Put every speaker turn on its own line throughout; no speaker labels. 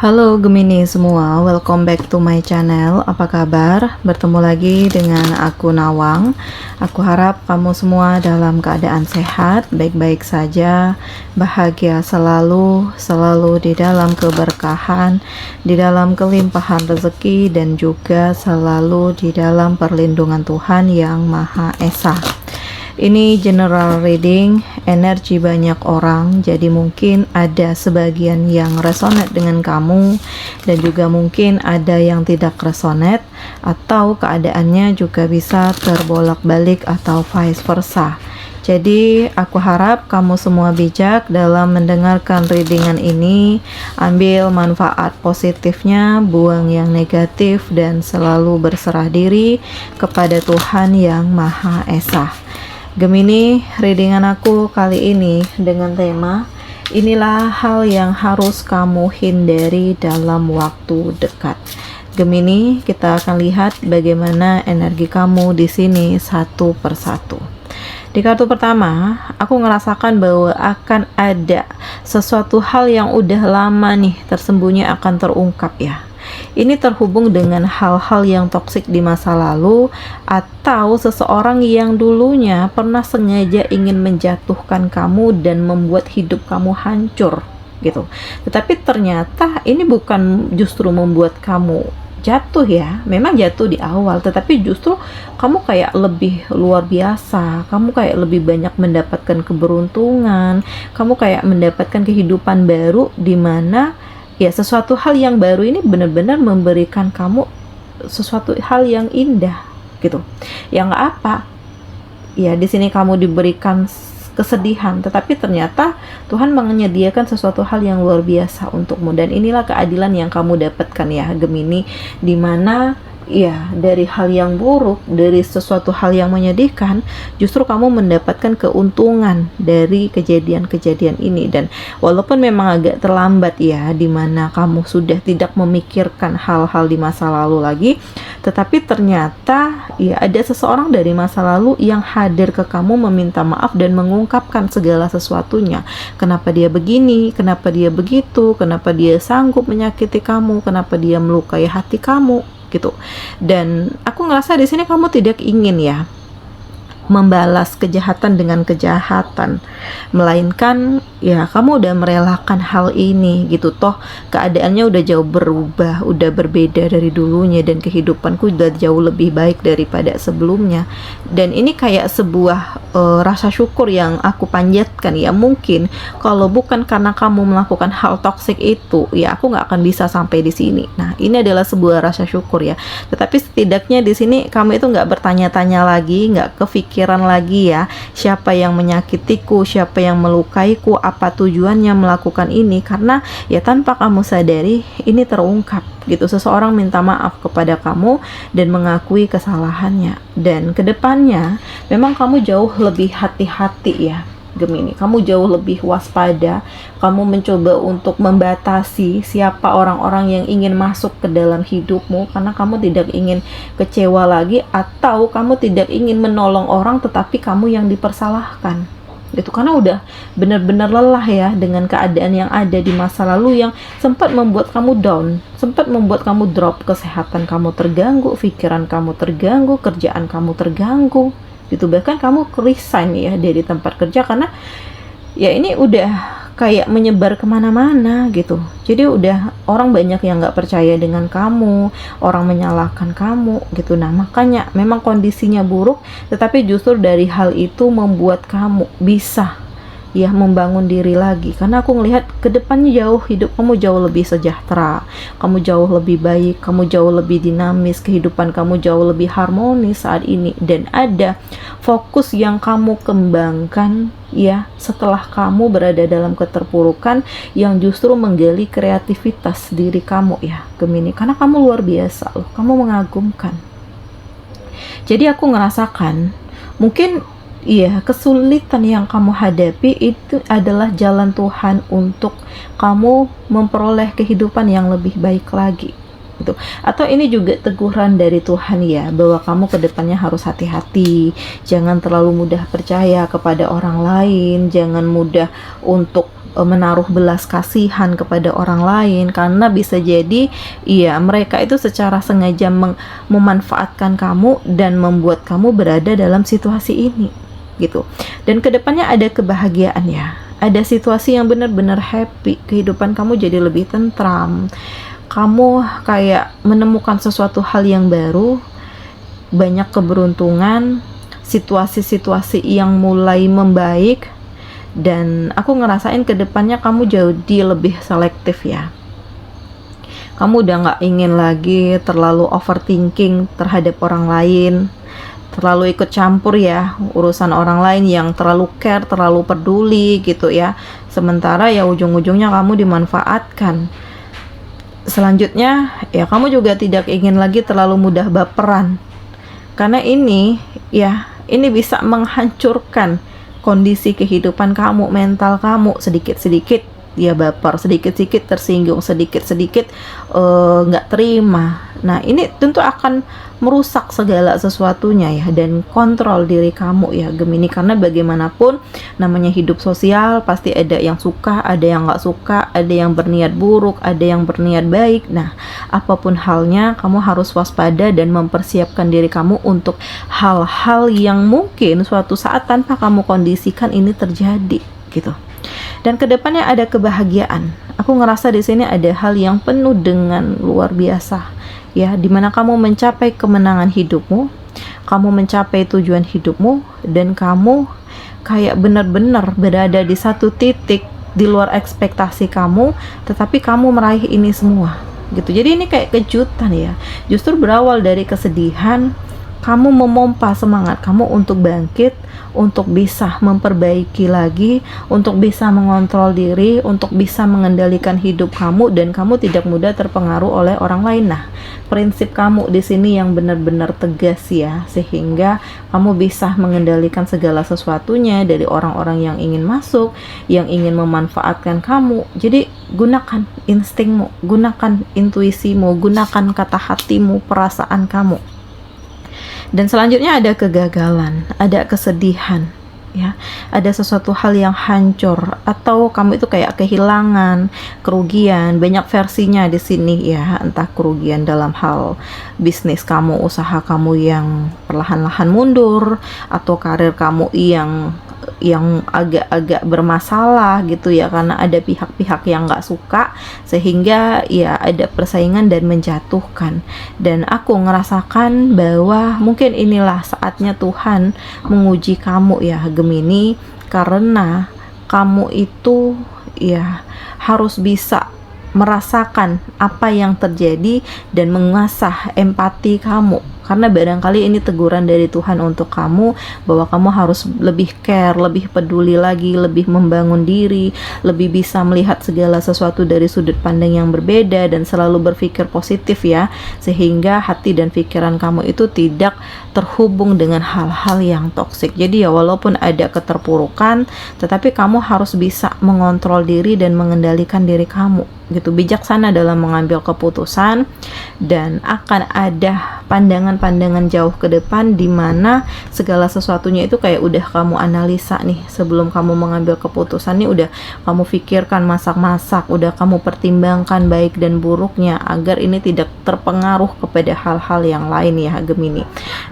Halo Gemini semua, welcome back to my channel. Apa kabar? Bertemu lagi dengan aku Nawang. Aku harap kamu semua dalam keadaan sehat, baik-baik saja, bahagia selalu di dalam keberkahan, di dalam kelimpahan rezeki, dan juga selalu di dalam perlindungan Tuhan yang Maha Esa. Ini general reading, energi banyak orang, jadi mungkin ada sebagian yang resonate dengan kamu dan juga mungkin ada yang tidak resonate, atau keadaannya juga bisa terbolak-balik atau vice versa. Jadi aku harap kamu semua bijak dalam mendengarkan readingan ini, ambil manfaat positifnya, buang yang negatif, dan selalu berserah diri kepada Tuhan yang Maha Esa. Gemini, readingan aku kali ini dengan tema inilah hal yang harus kamu hindari dalam waktu dekat. Gemini, kita akan lihat bagaimana energi kamu di sini satu persatu. Di kartu pertama, aku ngerasakan bahwa akan ada sesuatu hal yang udah lama nih tersembunyi akan terungkap ya. Ini terhubung dengan hal-hal yang toksik di masa lalu atau seseorang yang dulunya pernah sengaja ingin menjatuhkan kamu dan membuat hidup kamu hancur gitu. Tetapi ternyata ini bukan justru membuat kamu jatuh ya, memang jatuh di awal, tetapi justru kamu kayak lebih luar biasa, kamu kayak lebih banyak mendapatkan keberuntungan, kamu kayak mendapatkan kehidupan baru di mana ya sesuatu hal yang baru ini benar-benar memberikan kamu sesuatu hal yang indah gitu. Yang nggak apa, ya di sini kamu diberikan kesedihan, tetapi ternyata Tuhan menyediakan sesuatu hal yang luar biasa untukmu, dan inilah keadilan yang kamu dapatkan ya Gemini, dimana ya dari hal yang buruk, dari sesuatu hal yang menyedihkan, justru kamu mendapatkan keuntungan dari kejadian-kejadian ini. Dan walaupun memang agak terlambat ya, dimana kamu sudah tidak memikirkan hal-hal di masa lalu lagi, tetapi ternyata ya ada seseorang dari masa lalu yang hadir ke kamu meminta maaf dan mengungkapkan segala sesuatunya. Kenapa dia begini, kenapa dia begitu, kenapa dia sanggup menyakiti kamu, kenapa dia melukai hati kamu gitu. Dan aku ngerasa di sini kamu tidak ingin ya membalas kejahatan dengan kejahatan, melainkan ya kamu udah merelakan hal ini gitu. Toh keadaannya udah jauh berubah, udah berbeda dari dulunya, dan kehidupanku udah jauh lebih baik daripada sebelumnya. Dan ini kayak sebuah rasa syukur yang aku panjatkan ya. Mungkin kalau bukan karena kamu melakukan hal toksik itu, ya aku nggak akan bisa sampai di sini. Nah, ini adalah sebuah rasa syukur ya. Tetapi setidaknya di sini kamu itu nggak bertanya-tanya lagi, nggak kepikiran lagi ya siapa yang menyakitiku, siapa yang melukaiku, apa tujuannya melakukan ini, karena ya tanpa kamu sadari ini terungkap gitu. Seseorang minta maaf kepada kamu dan mengakui kesalahannya, dan kedepannya memang kamu jauh lebih hati-hati ya Gemini, kamu jauh lebih waspada, kamu mencoba untuk membatasi siapa orang-orang yang ingin masuk ke dalam hidupmu, karena kamu tidak ingin kecewa lagi, atau kamu tidak ingin menolong orang tetapi kamu yang dipersalahkan gitu, karena udah benar-benar lelah ya dengan keadaan yang ada di masa lalu yang sempat membuat kamu down, sempat membuat kamu drop, kesehatan kamu terganggu, pikiran kamu terganggu, kerjaan kamu terganggu gitu. Bahkan kamu resign ya dari tempat kerja karena ya ini udah kayak menyebar kemana-mana gitu. Jadi udah orang banyak yang nggak percaya dengan kamu, orang menyalahkan kamu gitu. Nah makanya memang kondisinya buruk, tetapi justru dari hal itu membuat kamu bisa ya membangun diri lagi, karena aku ngelihat ke depannya jauh, hidup kamu jauh lebih sejahtera, kamu jauh lebih baik, kamu jauh lebih dinamis, kehidupan kamu jauh lebih harmonis saat ini, dan ada fokus yang kamu kembangkan ya setelah kamu berada dalam keterpurukan yang justru menggali kreativitas diri kamu ya Gemini, karena kamu luar biasa loh, kamu mengagumkan. Jadi aku ngerasakan mungkin iya, kesulitan yang kamu hadapi itu adalah jalan Tuhan untuk kamu memperoleh kehidupan yang lebih baik lagi gitu. Atau ini juga teguran dari Tuhan ya, bahwa kamu ke depannya harus hati-hati, jangan terlalu mudah percaya kepada orang lain, jangan mudah untuk menaruh belas kasihan kepada orang lain, karena bisa jadi iya mereka itu secara sengaja memanfaatkan kamu dan membuat kamu berada dalam situasi ini gitu. Dan kedepannya ada kebahagiaan ya, ada situasi yang benar-benar happy, kehidupan kamu jadi lebih tentram, kamu kayak menemukan sesuatu hal yang baru, banyak keberuntungan, situasi-situasi yang mulai membaik. Dan aku ngerasain kedepannya kamu jadi lebih selektif ya. Kamu udah nggak ingin lagi terlalu overthinking terhadap orang lain, terlalu ikut campur ya urusan orang lain yang terlalu care, terlalu peduli gitu ya. Sementara ya ujung-ujungnya kamu dimanfaatkan. Selanjutnya ya kamu juga tidak ingin lagi terlalu mudah baperan, karena ini bisa menghancurkan kondisi kehidupan kamu, mental kamu. Sedikit-sedikit dia baper, sedikit-sedikit tersinggung, sedikit-sedikit nggak terima. Nah ini tentu akan merusak segala sesuatunya ya, dan kontrol diri kamu ya Gemini, karena bagaimanapun namanya hidup sosial pasti ada yang suka, ada yang nggak suka, ada yang berniat buruk, ada yang berniat baik. Nah apapun halnya kamu harus waspada dan mempersiapkan diri kamu untuk hal-hal yang mungkin suatu saat tanpa kamu kondisikan ini terjadi gitu. Dan kedepannya ada kebahagiaan. Aku ngerasa di sini ada hal yang penuh dengan luar biasa ya, dimana kamu mencapai kemenangan hidupmu, kamu mencapai tujuan hidupmu, dan kamu kayak benar-benar berada di satu titik di luar ekspektasi kamu, tetapi kamu meraih ini semua gitu. Jadi ini kayak kejutan ya, justru berawal dari kesedihan, kamu memompa semangat kamu untuk bangkit, untuk bisa memperbaiki lagi, untuk bisa mengontrol diri, untuk bisa mengendalikan hidup kamu, dan kamu tidak mudah terpengaruh oleh orang lain. Nah, prinsip kamu di sini yang benar-benar tegas ya, sehingga kamu bisa mengendalikan segala sesuatunya dari orang-orang yang ingin masuk, yang ingin memanfaatkan kamu. Jadi gunakan instingmu, gunakan intuisimu, gunakan kata hatimu, perasaan kamu. Dan selanjutnya ada kegagalan, ada kesedihan ya, ada sesuatu hal yang hancur, atau kamu itu kayak kehilangan, kerugian. Banyak versinya di sini ya, entah kerugian dalam hal bisnis kamu, usaha kamu yang perlahan-lahan mundur, atau karir kamu yang agak-agak bermasalah gitu ya, karena ada pihak-pihak yang nggak suka, sehingga ya ada persaingan dan menjatuhkan. Dan aku ngerasakan bahwa mungkin inilah saatnya Tuhan menguji kamu ya Gemini, karena kamu itu ya harus bisa merasakan apa yang terjadi dan mengasah empati kamu, karena barangkali ini teguran dari Tuhan untuk kamu, bahwa kamu harus lebih care, lebih peduli lagi, lebih membangun diri, lebih bisa melihat segala sesuatu dari sudut pandang yang berbeda, dan selalu berpikir positif ya, sehingga hati dan pikiran kamu itu tidak terhubung dengan hal-hal yang toksik. Jadi ya walaupun ada keterpurukan, tetapi kamu harus bisa mengontrol diri dan mengendalikan diri kamu gitu, bijaksana dalam mengambil keputusan, dan akan ada pandangan-pandangan jauh ke depan di mana segala sesuatunya itu kayak udah kamu analisa nih sebelum kamu mengambil keputusan nih, udah kamu pikirkan masak-masak, udah kamu pertimbangkan baik dan buruknya agar ini tidak terpengaruh kepada hal-hal yang lain ya Gemini.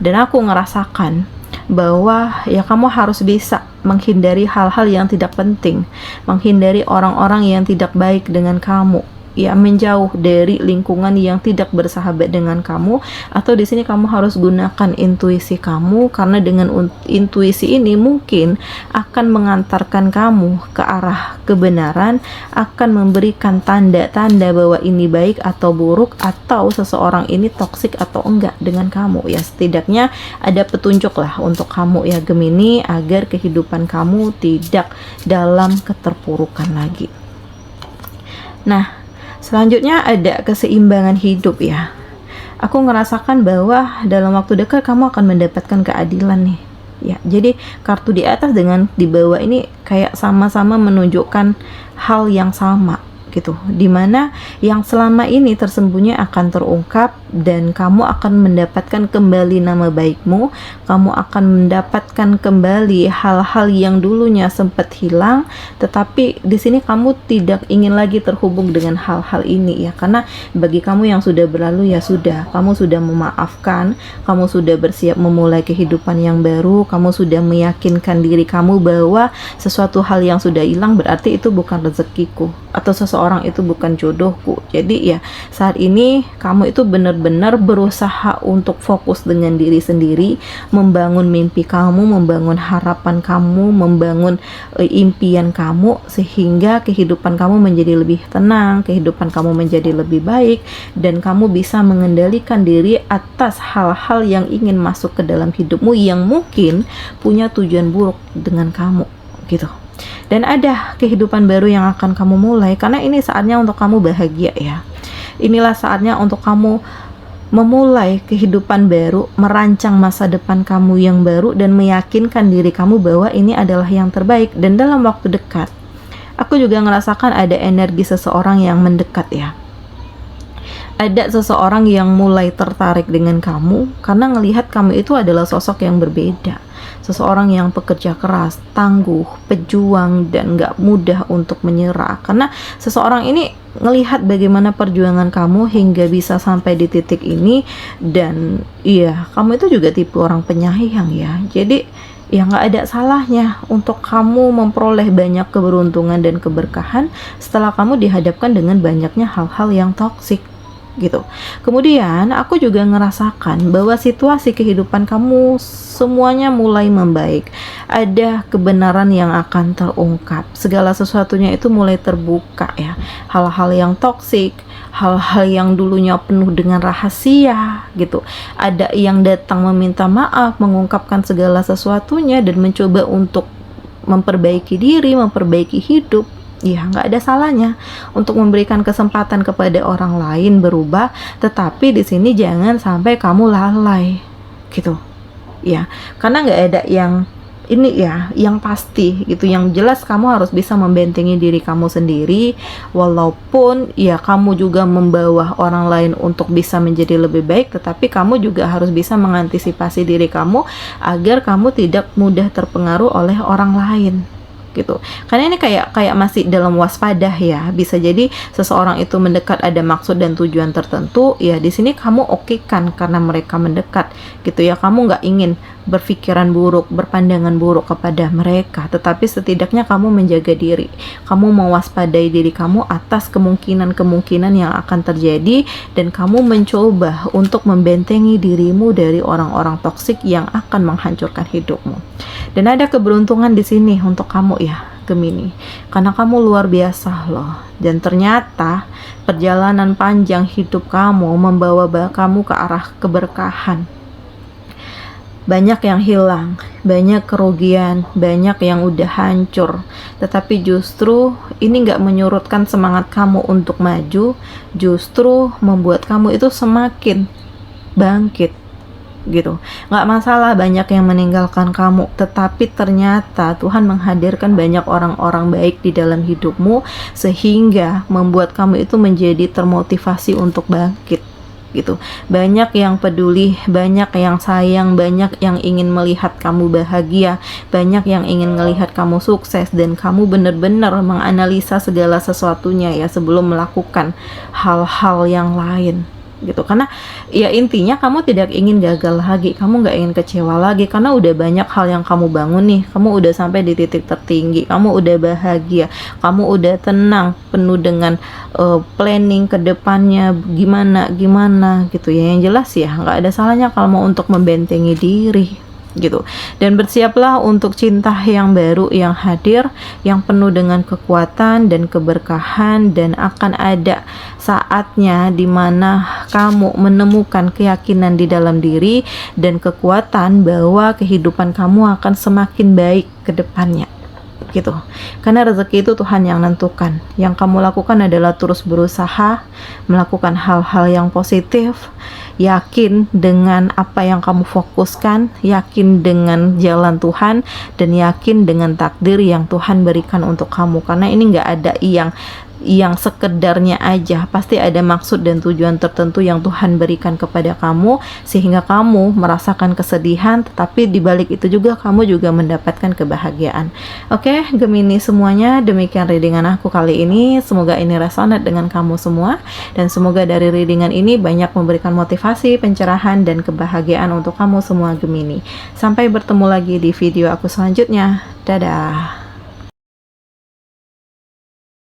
Dan aku ngerasakan bahwa ya kamu harus bisa menghindari hal-hal yang tidak penting, menghindari orang-orang yang tidak baik dengan kamu, ya menjauh dari lingkungan yang tidak bersahabat dengan kamu. Atau di sini kamu harus gunakan intuisi kamu, karena dengan intuisi ini mungkin akan mengantarkan kamu ke arah kebenaran, akan memberikan tanda-tanda bahwa ini baik atau buruk, atau seseorang ini toksik atau enggak dengan kamu ya. Setidaknya ada petunjuk lah untuk kamu ya Gemini, agar kehidupan kamu tidak dalam keterpurukan lagi. Nah, selanjutnya ada keseimbangan hidup ya. Aku ngerasakan bahwa dalam waktu dekat kamu akan mendapatkan keadilan nih. Ya, jadi kartu di atas dengan di bawah ini kayak sama-sama menunjukkan hal yang sama gitu. Dimana yang selama ini tersembunyi akan terungkap, dan kamu akan mendapatkan kembali nama baikmu, kamu akan mendapatkan kembali hal-hal yang dulunya sempat hilang, tetapi di sini kamu tidak ingin lagi terhubung dengan hal-hal ini ya, karena bagi kamu yang sudah berlalu ya sudah, kamu sudah memaafkan, kamu sudah bersiap memulai kehidupan yang baru, kamu sudah meyakinkan diri kamu bahwa sesuatu hal yang sudah hilang berarti itu bukan rezekiku, atau seseorang itu bukan jodohku. Jadi ya saat ini kamu itu benar-benar berusaha untuk fokus dengan diri sendiri, membangun mimpi kamu, membangun harapan kamu, membangun impian kamu, sehingga kehidupan kamu menjadi lebih tenang, kehidupan kamu menjadi lebih baik, dan kamu bisa mengendalikan diri atas hal-hal yang ingin masuk ke dalam hidupmu yang mungkin punya tujuan buruk dengan kamu gitu. Dan ada kehidupan baru yang akan kamu mulai, karena ini saatnya untuk kamu bahagia ya. Inilah saatnya untuk kamu memulai kehidupan baru, merancang masa depan kamu yang baru, dan meyakinkan diri kamu bahwa ini adalah yang terbaik. Dan dalam waktu dekat, aku juga ngerasakan ada energi seseorang yang mendekat ya. Ada seseorang yang mulai tertarik dengan kamu karena ngelihat kamu itu adalah sosok yang berbeda. Seseorang yang pekerja keras, tangguh, pejuang, dan gak mudah untuk menyerah. Karena seseorang ini ngelihat bagaimana perjuangan kamu hingga bisa sampai di titik ini. Dan iya, kamu itu juga tipe orang penyayang ya. Jadi ya nggak ada salahnya untuk kamu memperoleh banyak keberuntungan dan keberkahan setelah kamu dihadapkan dengan banyaknya hal-hal yang toksik gitu. Kemudian aku juga ngerasakan bahwa situasi kehidupan kamu semuanya mulai membaik. Ada kebenaran yang akan terungkap. Segala sesuatunya itu mulai terbuka ya. Hal-hal yang toksik, hal-hal yang dulunya penuh dengan rahasia gitu. Ada yang datang meminta maaf, mengungkapkan segala sesuatunya dan mencoba untuk memperbaiki diri, memperbaiki hidup. Ya, nggak ada salahnya untuk memberikan kesempatan kepada orang lain berubah, tetapi di sini jangan sampai kamu lalai, gitu. Ya, karena nggak ada yang ini ya, yang pasti gitu. Yang jelas kamu harus bisa membentengi diri kamu sendiri, walaupun ya kamu juga membawa orang lain untuk bisa menjadi lebih baik, tetapi kamu juga harus bisa mengantisipasi diri kamu agar kamu tidak mudah terpengaruh oleh orang lain. Gitu. Karena ini kayak masih dalam waspada ya. Bisa jadi seseorang itu mendekat ada maksud dan tujuan tertentu. Ya di sini kamu okekan karena mereka mendekat gitu ya. Kamu nggak ingin berpikiran buruk, berpandangan buruk kepada mereka, tetapi setidaknya kamu menjaga diri. Kamu mewaspadai diri kamu atas kemungkinan-kemungkinan yang akan terjadi, dan kamu mencoba untuk membentengi dirimu dari orang-orang toksik yang akan menghancurkan hidupmu. Dan ada keberuntungan di sini untuk kamu ya, Gemini, karena kamu luar biasa loh. Dan ternyata perjalanan panjang hidup kamu membawa kamu ke arah keberkahan. Banyak yang hilang, banyak kerugian, banyak yang udah hancur, tetapi justru ini nggak menyurutkan semangat kamu untuk maju, justru membuat kamu itu semakin bangkit gitu. Nggak masalah banyak yang meninggalkan kamu, tetapi ternyata Tuhan menghadirkan banyak orang-orang baik di dalam hidupmu sehingga membuat kamu itu menjadi termotivasi untuk bangkit gitu. Banyak yang peduli, banyak yang sayang, banyak yang ingin melihat kamu bahagia, banyak yang ingin melihat kamu sukses, dan kamu benar-benar menganalisa segala sesuatunya ya sebelum melakukan hal-hal yang lain gitu. Karena ya intinya kamu tidak ingin gagal lagi, kamu nggak ingin kecewa lagi, karena udah banyak hal yang kamu bangun nih. Kamu udah sampai di titik tertinggi, kamu udah bahagia, kamu udah tenang, penuh dengan planning ke depannya gimana gitu ya. Yang jelas ya nggak ada salahnya kalau mau untuk membentengi diri gitu. Dan bersiaplah untuk cinta yang baru yang hadir, yang penuh dengan kekuatan dan keberkahan, dan akan ada saatnya dimana kamu menemukan keyakinan di dalam diri dan kekuatan bahwa kehidupan kamu akan semakin baik ke depannya gitu. Karena rezeki itu Tuhan yang nentukan. Yang kamu lakukan adalah terus berusaha melakukan hal-hal yang positif, yakin dengan apa yang kamu fokuskan, yakin dengan jalan Tuhan, dan yakin dengan takdir yang Tuhan berikan untuk kamu. Karena ini nggak ada yang yang sekedarnya aja. Pasti ada maksud dan tujuan tertentu yang Tuhan berikan kepada kamu, sehingga kamu merasakan kesedihan, tetapi di balik itu juga kamu juga mendapatkan kebahagiaan. Oke, Gemini semuanya, demikian readingan aku kali ini. Semoga ini resonate dengan kamu semua, dan semoga dari readingan ini banyak memberikan motivasi, pencerahan, dan kebahagiaan untuk kamu semua Gemini. Sampai bertemu lagi di video aku selanjutnya. Dadah.